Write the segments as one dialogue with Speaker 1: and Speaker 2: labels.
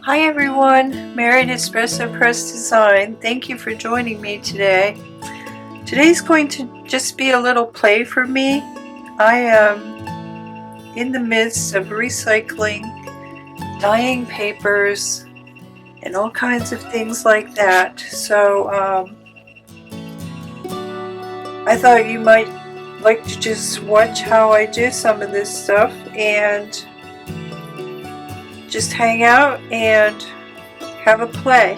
Speaker 1: Hi everyone, Married Espresso Press Design. Thank you for joining me today. Today's going to just be a little play for me. I am in the midst of recycling, dyeing papers, and all kinds of things like that. So I thought you might like to just watch how I do some of this stuff and just hang out and have a play.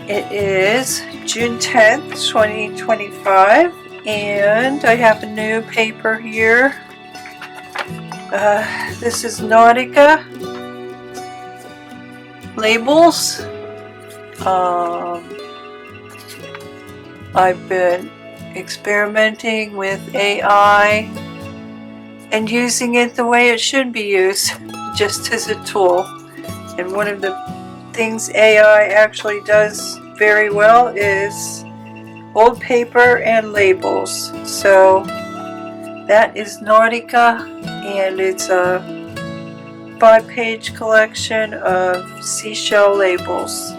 Speaker 1: It is June 10th, 2025, and I have a new paper here. This is Nautica labels. I've been experimenting with AI and using it the way it should be used, just as a tool. And one of the things AI actually does very well is old paper and labels. So that is Nautica, and it's a 5-page collection of seashell labels,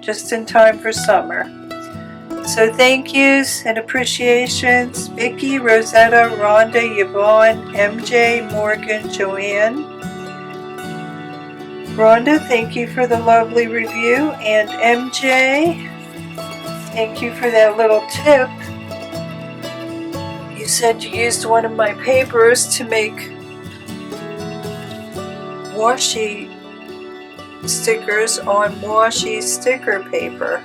Speaker 1: just in time for summer. So thank yous and appreciations: Vicky, Rosetta, Rhonda, Yvonne, MJ, Morgan, Joanne. Rhonda, thank you for the lovely review, and MJ, thank you for that little tip. You said you used one of my papers to make washi stickers on washi sticker paper.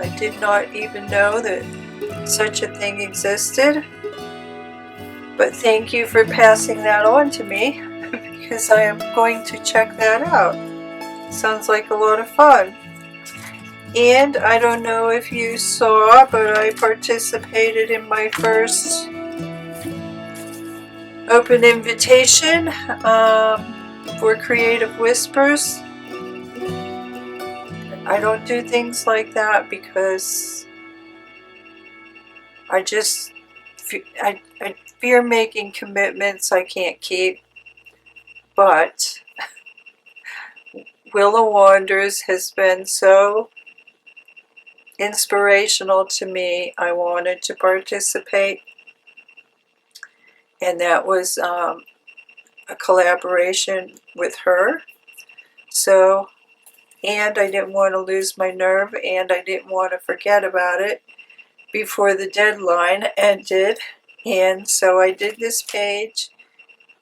Speaker 1: I did not even know that such a thing existed, but thank you for passing that on to me because I am going to check that out. Sounds like a lot of fun. And I don't know if you saw, but I participated in my first open invitation for Creative Whispers. I don't do things like that because I fear making commitments I can't keep. But Willow Wanders has been so inspirational to me. I wanted to participate, and that was a collaboration with her. So, and I didn't want to lose my nerve, and I didn't want to forget about it before the deadline ended. And so I did this page,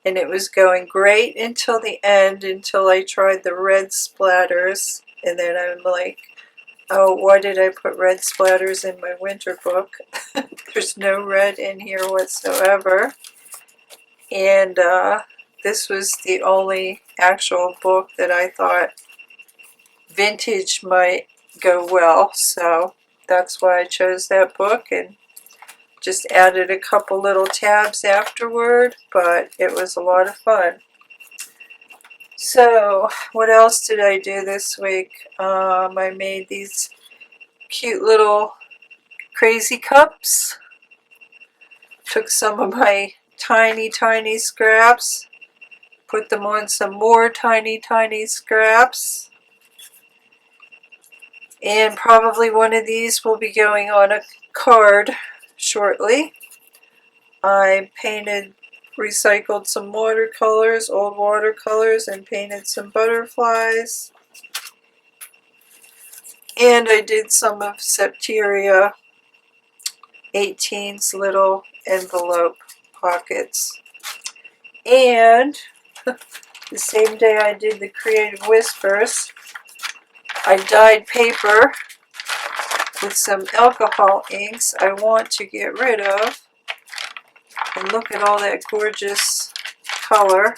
Speaker 1: and it was going great until the end, until I tried the red splatters, and then I'm like, oh, why did I put red splatters in my winter book? There's no red in here whatsoever. And this was the only actual book that I thought vintage might go well, so that's why I chose that book, and just added a couple little tabs afterward, but it was a lot of fun. So what else did I do this week? I made these cute little crazy cups. Took some of my tiny scraps, put them on some more tiny scraps, and probably one of these will be going on a card shortly. I recycled some watercolors, old watercolors, and painted some butterflies. And I did some of Septeria 18's little envelope pockets. And the same day I did the Creative Whispers, I dyed paper with some alcohol inks I want to get rid of. And look at all that gorgeous color.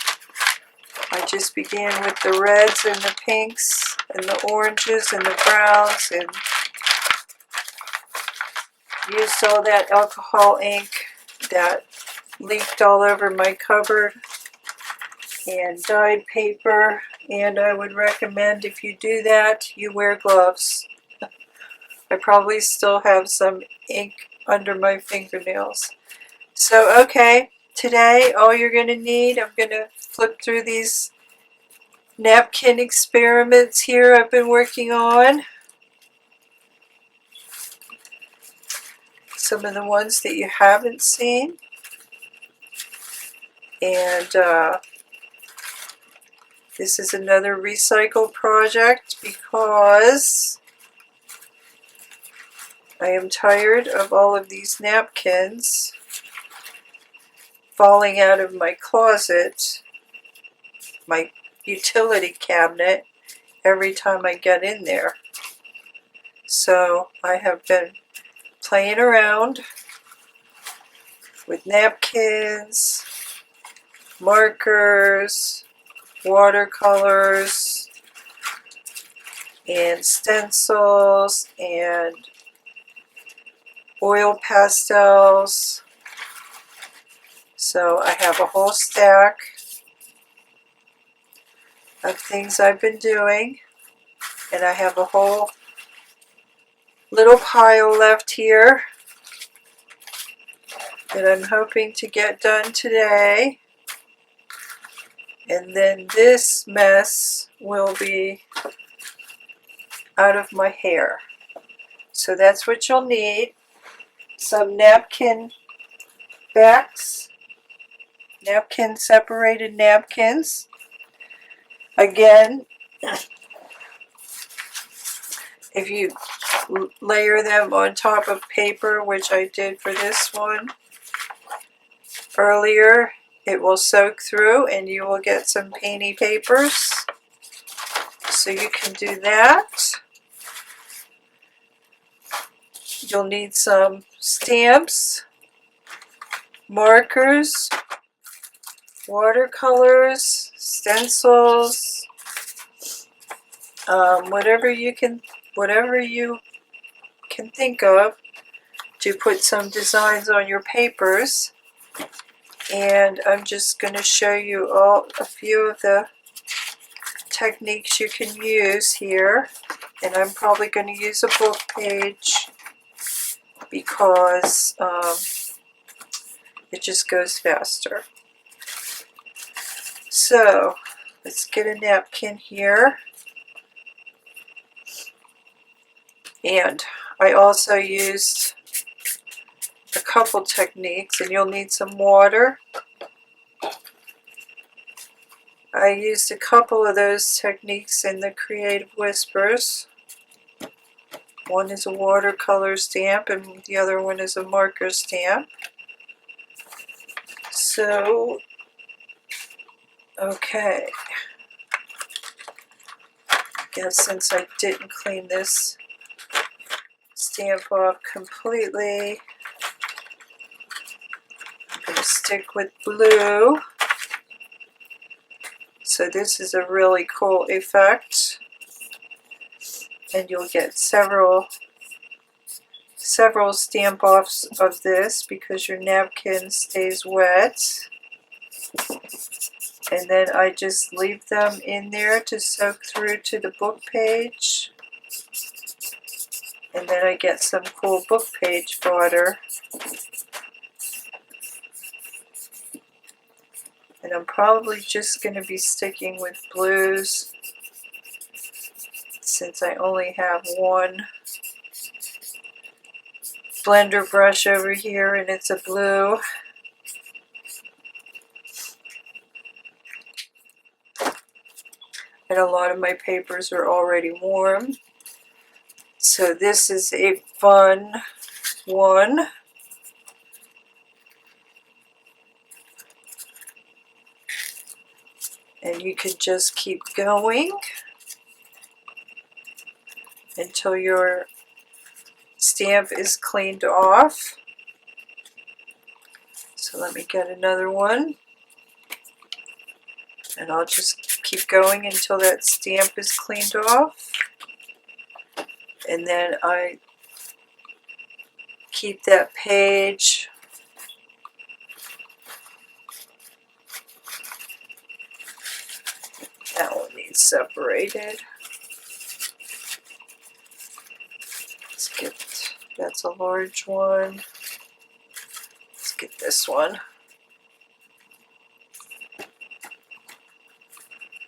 Speaker 1: I just began with the reds and the pinks and the oranges and the browns, and used all that alcohol ink that leaked all over my cupboard, and dyed paper. And I would recommend, if you do that, you wear gloves. I probably still have some ink under my fingernails. So okay, today all you're going to need, I'm going to flip through these napkin experiments here I've been working on. Some of the ones that you haven't seen. And this is another recycle project because I am tired of all of these napkins falling out of my closet, my utility cabinet, every time I get in there. So I have been playing around with napkins, markers, watercolors, and stencils, and oil pastels. So I have a whole stack of things I've been doing, and I have a whole little pile left here that I'm hoping to get done today. And then this mess will be out of my hair. So that's what you'll need. Some napkin backs, napkin separated napkins. Again, if you layer them on top of paper, which I did for this one earlier, it will soak through and you will get some painty papers. So you can do that. You'll need some stamps, markers, watercolors, stencils, whatever you can think of to put some designs on your papers. And I'm just going to show you a few of the techniques you can use here. And I'm probably going to use a book page because it just goes faster. So let's get a napkin here. And I also used a couple techniques, and you'll need some water. I used a couple of those techniques in the Creative Whispers. One is a watercolor stamp and the other one is a marker stamp. So, okay. I guess since I didn't clean this stamp off completely, I'm going to stick with blue. So this is a really cool effect, and you'll get several stamp offs of this because your napkin stays wet. And then I just leave them in there to soak through to the book page. And then I get some cool book page fodder. And I'm probably just going to be sticking with blues since I only have one blender brush over here and it's a blue. And a lot of my papers are already warm. So this is a fun one. And you can just keep going until your stamp is cleaned off. So let me get another one. And I'll just keep going until that stamp is cleaned off. And then I keep that page. That one needs separated. Let's get, that's a large one. Let's get this one.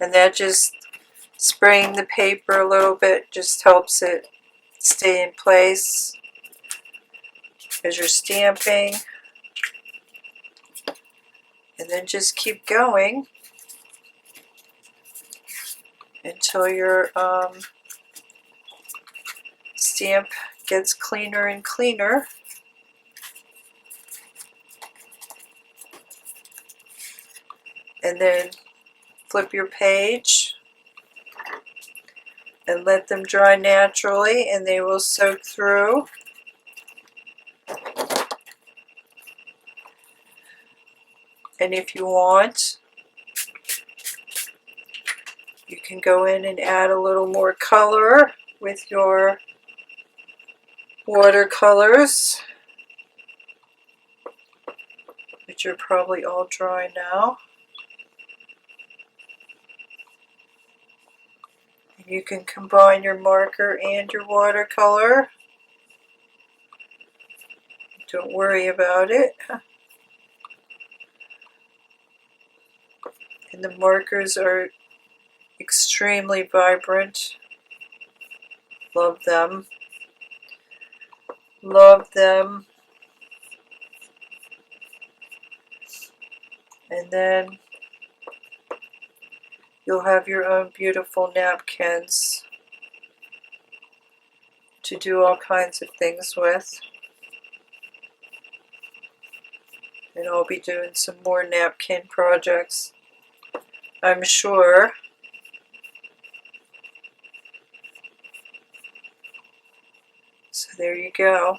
Speaker 1: And that just spraying the paper a little bit just helps it stay in place as you're stamping. And then just keep going until your stamp gets cleaner and cleaner. And then flip your page and let them dry naturally, and they will soak through. And if you want, you can go in and add a little more color with your watercolors, which are probably all dry now. You can combine your marker and your watercolor. Don't worry about it. And the markers are extremely vibrant. Love them. Love them. And then you'll have your own beautiful napkins to do all kinds of things with. And I'll be doing some more napkin projects, I'm sure. So there you go.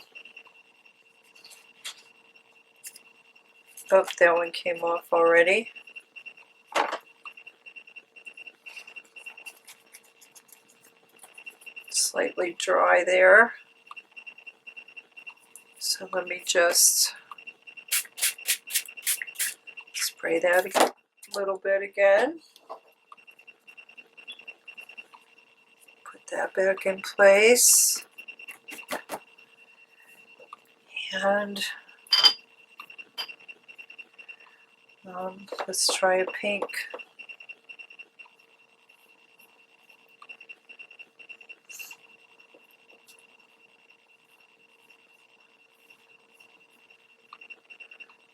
Speaker 1: Oh, that one came off already. Slightly dry there. So let me just spray that a little bit again. Put that back in place. And let's try a pink.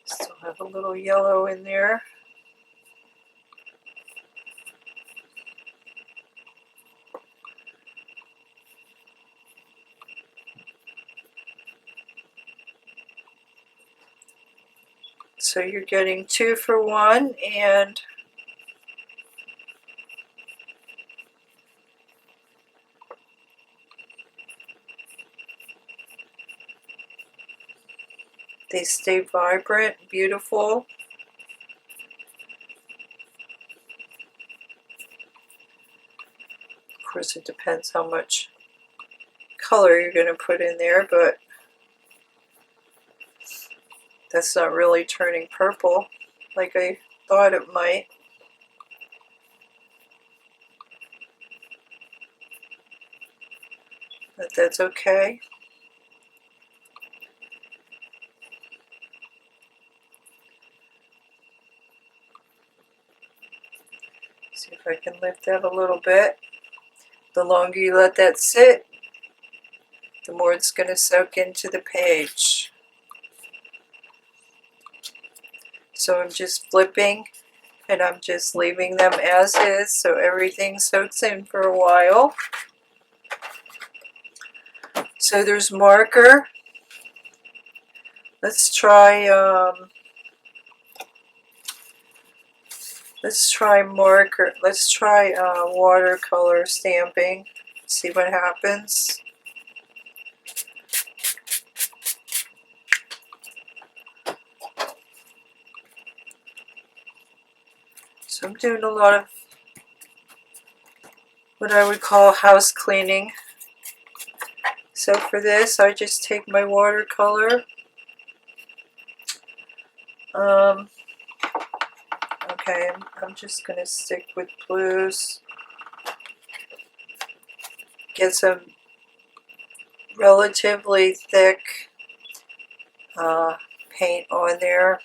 Speaker 1: Still have a little yellow in there. So you're getting 2 for 1, and they stay vibrant, beautiful. Of course, it depends how much color you're going to put in there, but that's not really turning purple like I thought it might. But that's okay. See if I can lift that a little bit. The longer you let that sit, the more it's going to soak into the page. So I'm just flipping and I'm just leaving them as is so everything soaks in for a while. So there's marker. Let's try marker. Let's try watercolor stamping. See what happens. So I'm doing a lot of what I would call house cleaning. So for this, I just take my watercolor. Okay, I'm just going to stick with blues. Get some relatively thick paint on there.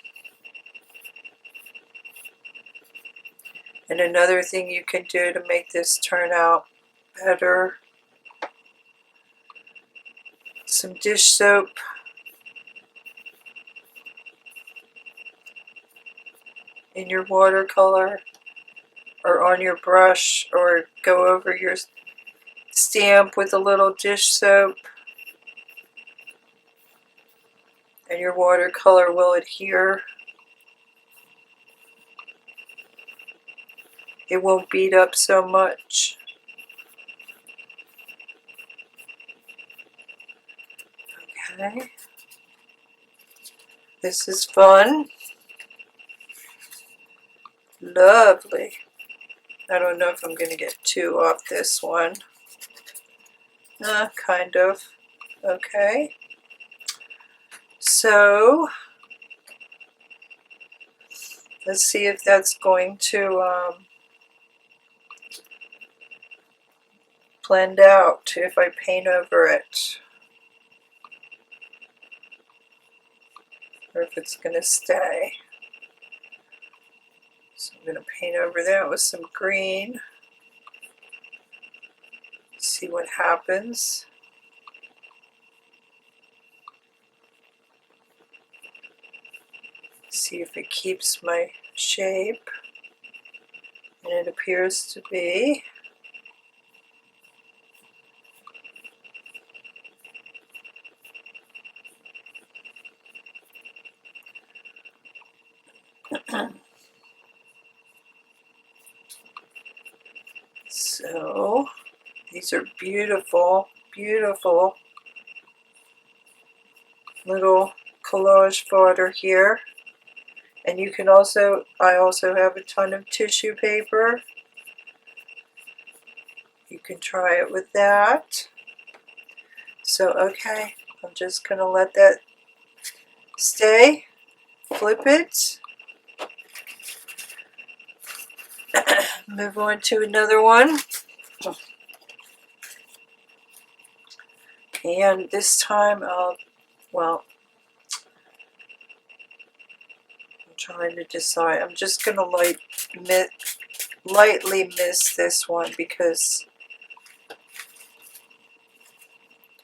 Speaker 1: And another thing you can do to make this turn out better, some dish soap in your watercolor or on your brush, or go over your stamp with a little dish soap, and your watercolor will adhere. It won't beat up so much. Okay. This is fun. Lovely. I don't know if I'm going to get two off this one. Kind of. Okay. So, let's see if that's going to blend out if I paint over it, or if it's going to stay. So I'm going to paint over that with some green. See what happens. See if it keeps my shape, and it appears to be. So these are beautiful, beautiful little collage fodder here. And you can also, I also have a ton of tissue paper. You can try it with that. So okay, I'm just going to let that stay. Flip it. Move on to another one. And this time well, I'm trying to decide. I'm just going to lightly miss this one because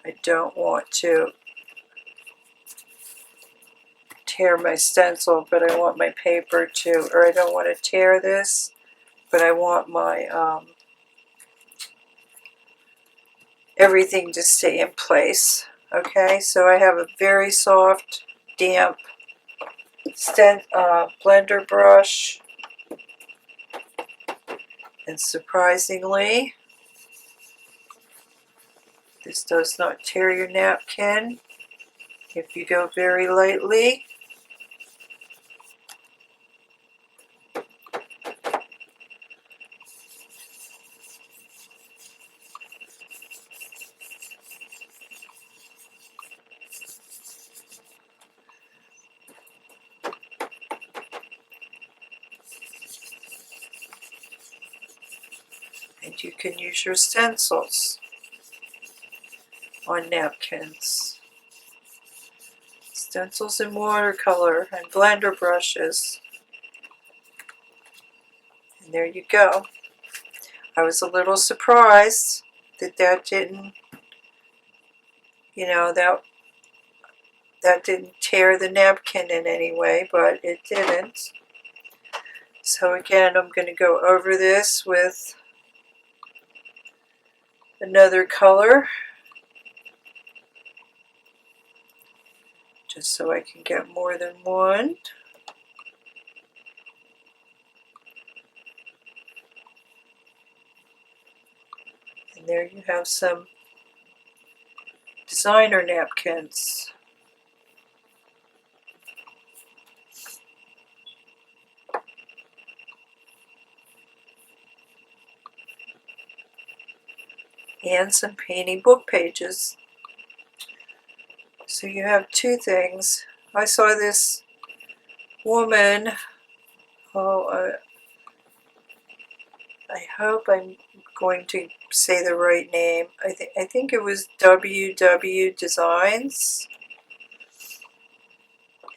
Speaker 1: I don't want to tear my stencil, but I want my paper to, or I don't want to tear this, but I want my everything to stay in place. Okay, so I have a very soft, damp blender brush, and surprisingly, this does not tear your napkin if you go very lightly. And you can use your stencils on napkins. Stencils in watercolor and blender brushes. And there you go. I was a little surprised that that didn't, you know, that didn't tear the napkin in any way, but it didn't. So again, I'm going to go over this with another color, just so I can get more than one. And there you have some designer napkins. And some painting book pages. So you have two things. I saw this woman, I hope I'm going to say the right name. I think it was WW Designs,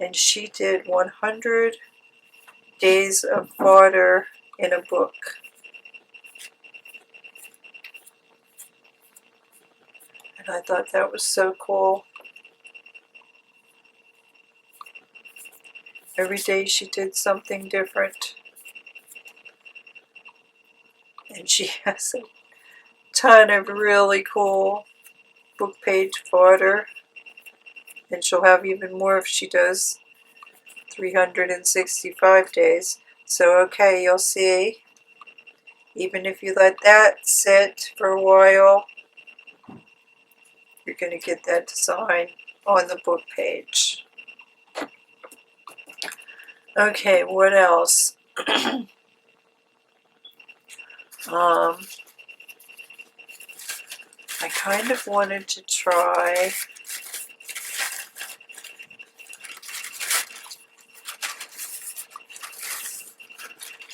Speaker 1: and she did 100 days of fodder in a book. And I thought that was so cool. Every day she did something different. And she has a ton of really cool book page fodder. And she'll have even more if she does 365 days. So okay, you'll see, even if you let that sit for a while, you're going to get that design on the book page. Okay, what else? I kind of wanted to try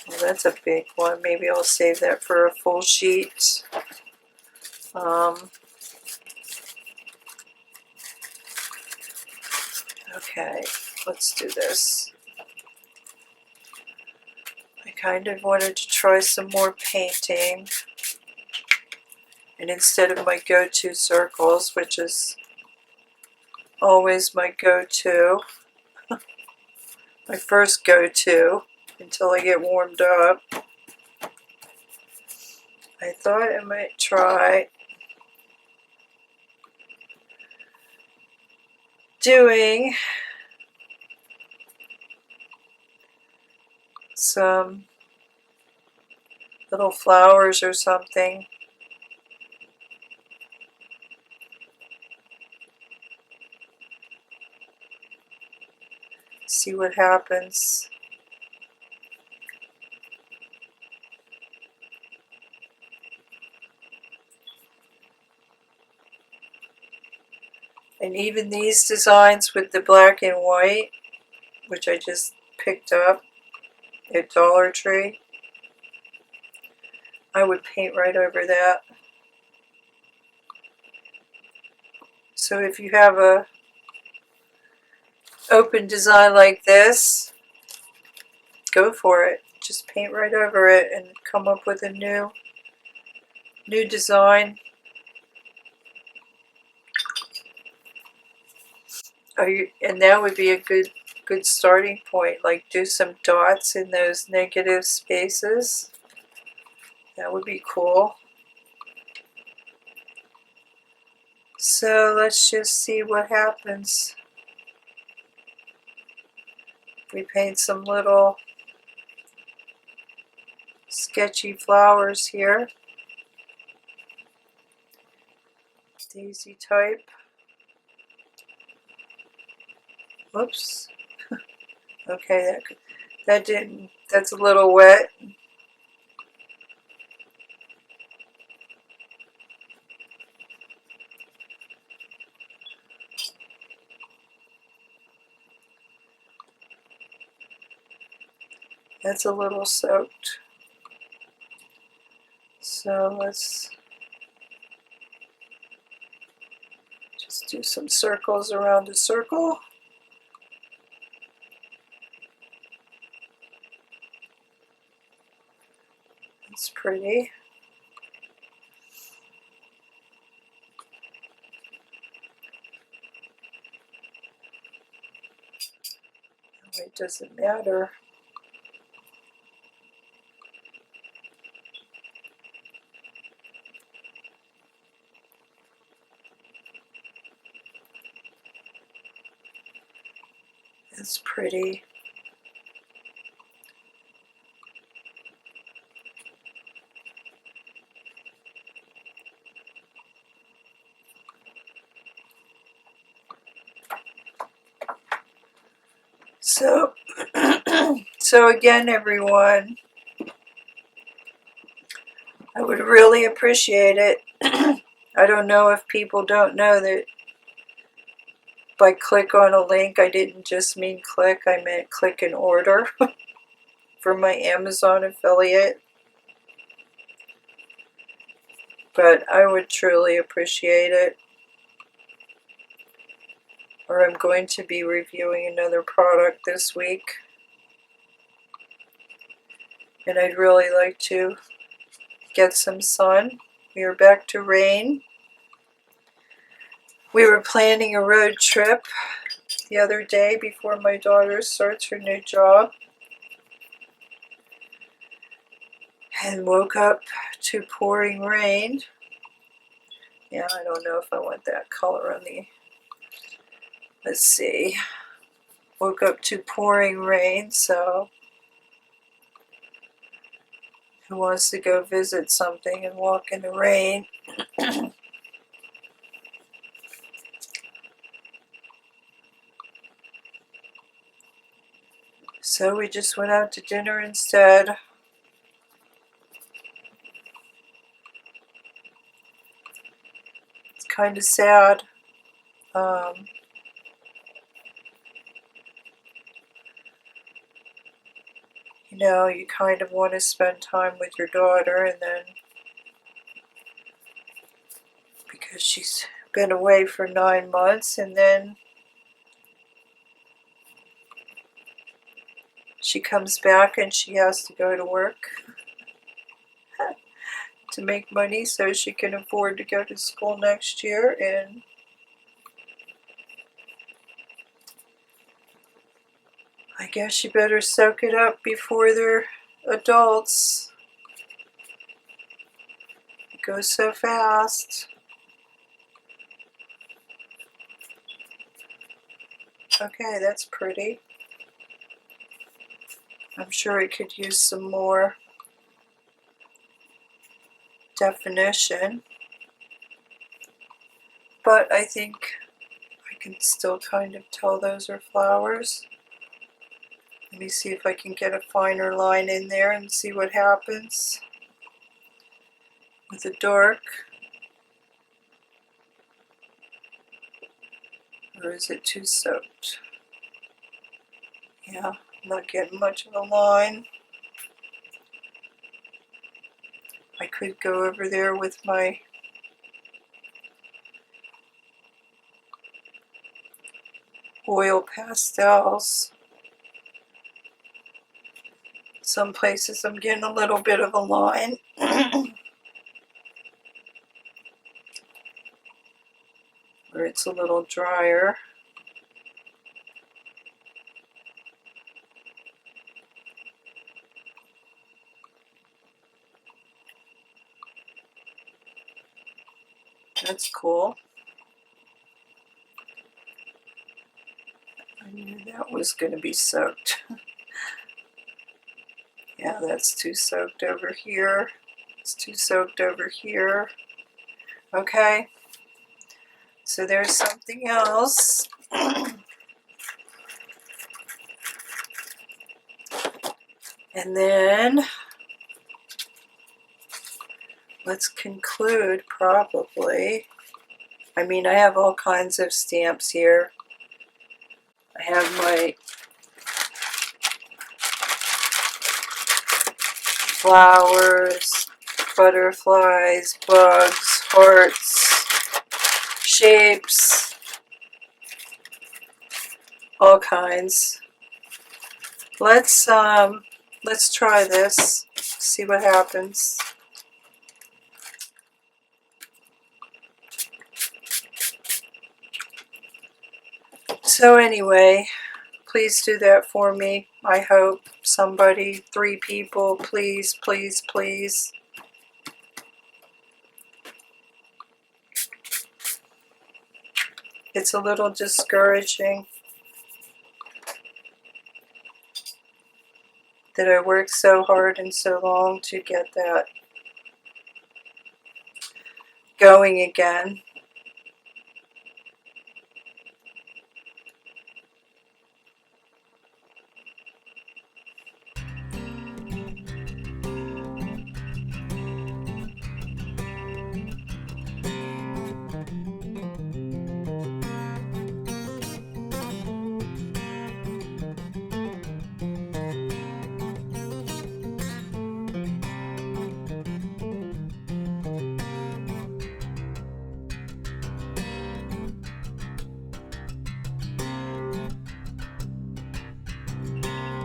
Speaker 1: well, that's a big one. Maybe I'll save that for a full sheet. Okay, let's do this. I kind of wanted to try some more painting. And instead of my go-to circles, which is always my go-to, my first go-to until I get warmed up, I thought I might try doing some little flowers or something. See what happens. And even these designs with the black and white, which I just picked up at Dollar Tree, I would paint right over that. So if you have a open design like this, go for it. Just paint right over it and come up with a new design. And that would be a good starting point. Like do some dots in those negative spaces. That would be cool. So let's just see what happens. We paint some little sketchy flowers here. Daisy type. Whoops. Okay, that didn't, that's a little wet. That's a little soaked. So let's just do some circles around a circle. It's pretty. It doesn't matter. It's pretty. So, so again, everyone, I would really appreciate it. I don't know if people don't know that by click on a link, I didn't just mean click, I meant click and order for my Amazon affiliate. But I would truly appreciate it. Or I'm going to be reviewing another product this week. and I'd really like to get some sun. We are back to rain. We were planning a road trip the other day before my daughter starts her new job, and woke up to pouring rain. Yeah, I don't know if I want that color on the, let's see. Woke up to pouring rain, so who wants to go visit something and walk in the rain? So we just went out to dinner instead. It's kind of sad. You know, you kind of want to spend time with your daughter, and then because she's been away for 9 months, and then she comes back and she has to go to work to make money so she can afford to go to school next year, and I guess you better soak it up before they're adults. It goes so fast. Okay, that's pretty. I'm sure it could use some more definition, but I think I can still kind of tell those are flowers. Let me see if I can get a finer line in there and see what happens with the dark. Or is it too soaked? Yeah, I'm not getting much of a line. I could go over there with my oil pastels. Some places I'm getting a little bit of a line. Where it's a little drier. That's cool. I knew that was going to be soaked. Yeah, that's too soaked over here. It's too soaked over here. Okay, so there's something else. And then let's conclude probably. I mean, I have all kinds of stamps here. I have my flowers, butterflies, bugs, hearts, shapes, all kinds. Let's try this, see what happens. So anyway, please do that for me. I hope somebody, 3 people, please, please, please. It's a little discouraging that I worked so hard and so long to get that going again.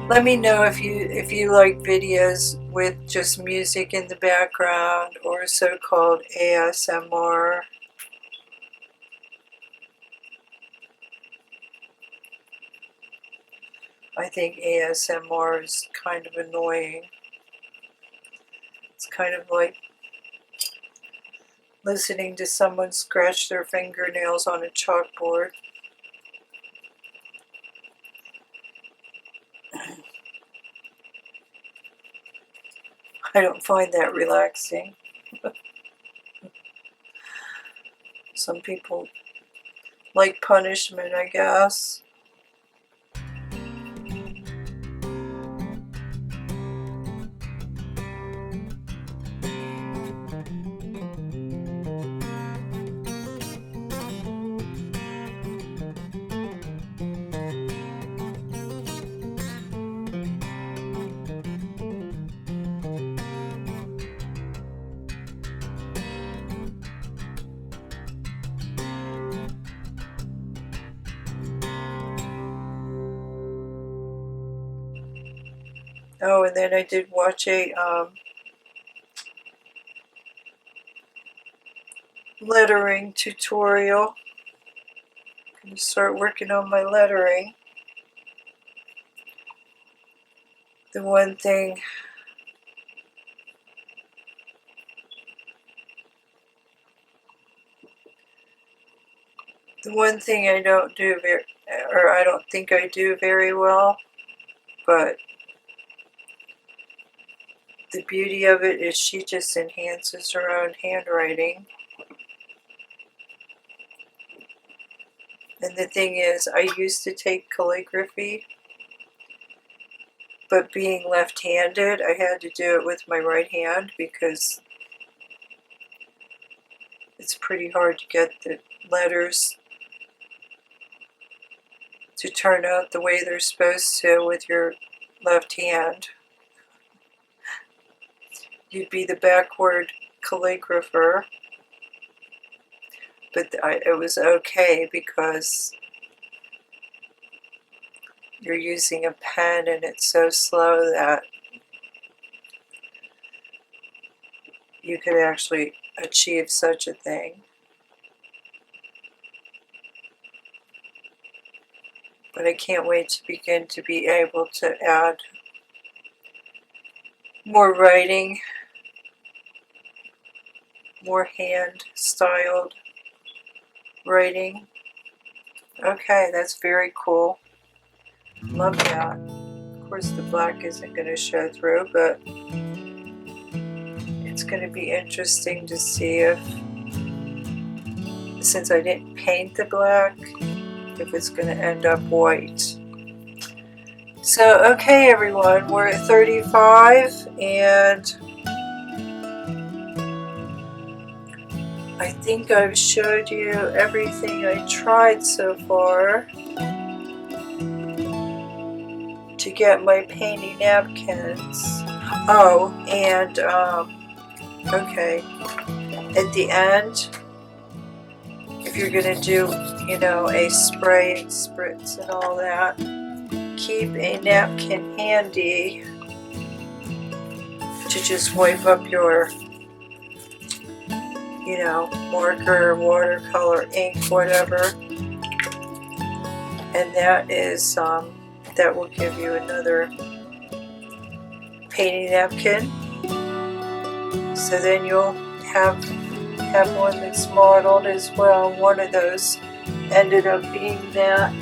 Speaker 1: Let me know if you like videos with just music in the background, or so-called ASMR. I think ASMR is kind of annoying. It's kind of like listening to someone scratch their fingernails on a chalkboard. I don't find that relaxing. Some people like punishment, I guess. Oh, and then I did watch a lettering tutorial. I'm going to start working on my lettering. The one thing I don't do I don't think I do very well, but the beauty of it is she just enhances her own handwriting. And the thing is, I used to take calligraphy, but being left-handed, I had to do it with my right hand because it's pretty hard to get the letters to turn out the way they're supposed to with your left hand. You'd be the backward calligrapher, but it was okay because you're using a pen and it's so slow that you could actually achieve such a thing. But I can't wait to begin to be able to add more writing, more hand-styled writing. Okay, that's very cool. Love that. Of course, the black isn't going to show through, but it's going to be interesting to see if, since I didn't paint the black, if it's going to end up white. So, okay everyone, we're at 35, and I think I've showed you everything I tried so far to get my painty napkins. Oh, and okay, at the end, if you're gonna do, you know, a spray and spritz and all that, keep a napkin handy to just wipe up your, you know, marker, watercolor, ink, whatever. And that is, that will give you another painting napkin. So then you'll have one that's modeled as well. One of those ended up being that.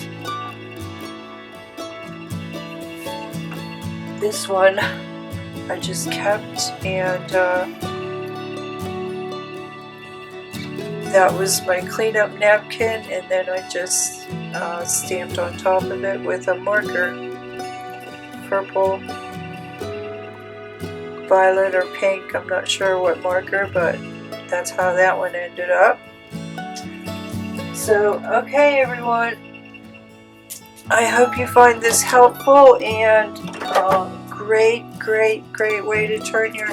Speaker 1: This one I just kept, and that was my cleanup napkin, and then I just stamped on top of it with a marker, purple, violet, or pink. I'm not sure what marker, but that's how that one ended up. So, okay everyone, I hope you find this helpful, and great way to turn your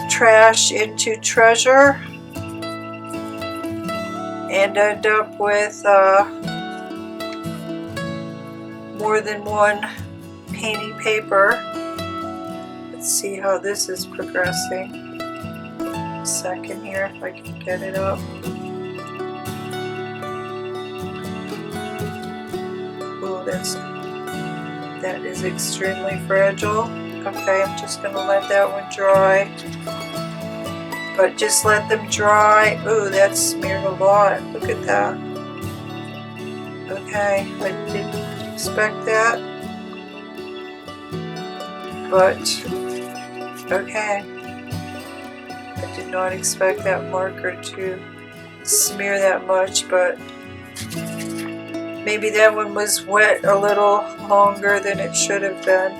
Speaker 1: trash into treasure and end up with more than one painty paper. Let's see how this is progressing. A second here if I can get it up. Oh, that is extremely fragile. Okay, I'm just gonna let that one dry. But just let them dry. Ooh, that smeared a lot. Look at that. Okay, I didn't expect that. But, okay. I did not expect that marker to smear that much, but maybe that one was wet a little longer than it should have been.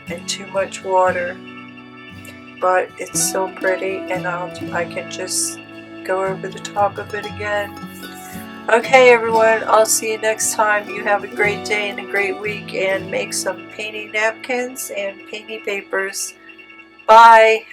Speaker 1: And too much water. But it's so pretty, and I can just go over the top of it again. Okay everyone, I'll see you next time. You have a great day and a great week, and make some painty napkins and painty papers. Bye!